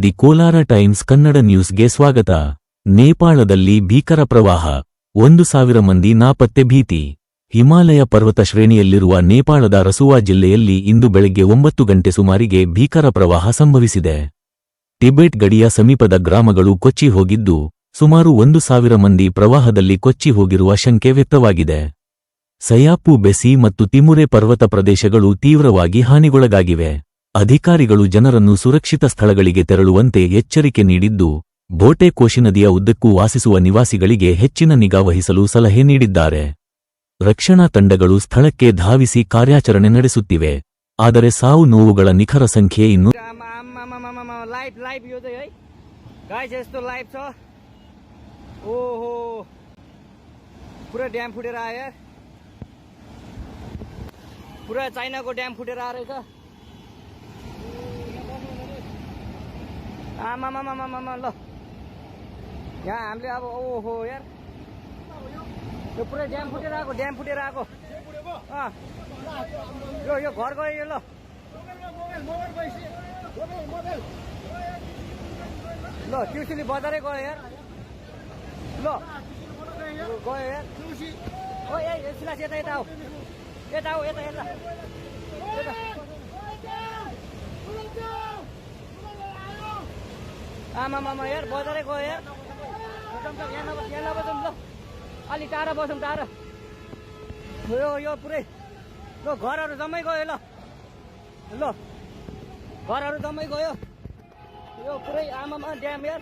The Kolar times Kannada ನ್ಯೂಸ್ಗೆ ಸ್ವಾಗತ. ನೇಪಾಳದಲ್ಲಿ ಭೀಕರ ಪ್ರವಾಹ, 1,000 ಮಂದಿ ನಾಪತ್ತೆ ಭೀತಿ. ಹಿಮಾಲಯ ಪರ್ವತ ಶ್ರೇಣಿಯಲ್ಲಿರುವ ನೇಪಾಳದ ರಸುವಾ ಜಿಲ್ಲೆಯಲ್ಲಿ ಇಂದು ಬೆಳಗ್ಗೆ 9 ಗಂಟೆ ಸುಮಾರಿಗೆ ಭೀಕರ ಪ್ರವಾಹ ಸಂಭವಿಸಿದೆ. ಟಿಬೆಟ್ ಗಡಿಯ ಸಮೀಪದ ಗ್ರಾಮಗಳು ಕೊಚ್ಚಿ ಹೋಗಿದ್ದು, ಸುಮಾರು 1,000 ಮಂದಿ ಪ್ರವಾಹದಲ್ಲಿ ಕೊಚ್ಚಿ ಹೋಗಿರುವ ಶಂಕೆ ವ್ಯಕ್ತವಾಗಿದೆ. ಸಯಾಪು ಬೆಸಿ ಮತ್ತು ತಿಮುರೆ ಪರ್ವತ ಪ್ರದೇಶಗಳು ತೀವ್ರವಾಗಿ ಹಾನಿಗೊಳಗಾಗಿವೆ. ಅಧಿಕಾರಿಗಳು ಜನರನ್ನು ಸುರಕ್ಷಿತ ಸ್ಥಳಗಳಿಗೆ ತೆರಳುವಂತೆ ಎಚ್ಚರಿಕೆ ನೀಡಿದ್ದು, ಬೋಟೆ ಕೋಶಿ ನದಿಯ ಉದ್ದಕ್ಕೂ ವಾಸಿಸುವ ನಿವಾಸಿಗಳಿಗೆ ಹೆಚ್ಚಿನ ನಿಗಾ ವಹಿಸಲು ಸಲಹೆ ನೀಡಿದ್ದಾರೆ. ರಕ್ಷಣಾ ತಂಡಗಳು ಸ್ಥಳಕ್ಕೆ ಧಾವಿಸಿ ಕಾರ್ಯಾಚರಣೆ ನಡೆಸುತ್ತಿವೆ. ಆದರೆ ಸಾವು ನೋವುಗಳ ನಿಖರ ಸಂಖ್ಯೆ ಇನ್ನೂ ल यहाँ हामीले अब ओहो यार यो पुरै ड्याम फुटेर आएको यो घर गयो यो। ल ट्युसुली बजारै गयो यार। ल गयो यार। ओ ए सिलास यता आऊ यता आमा यार बजारै गयो यार। यहाँ नबसौँ ल, अलि टाढा बसौँ टाढा। यो पुरै ल घरहरू जम्मै गयो। ल घरहरू जम्मै गयो। यो पुरै आमामा ड्याम यार।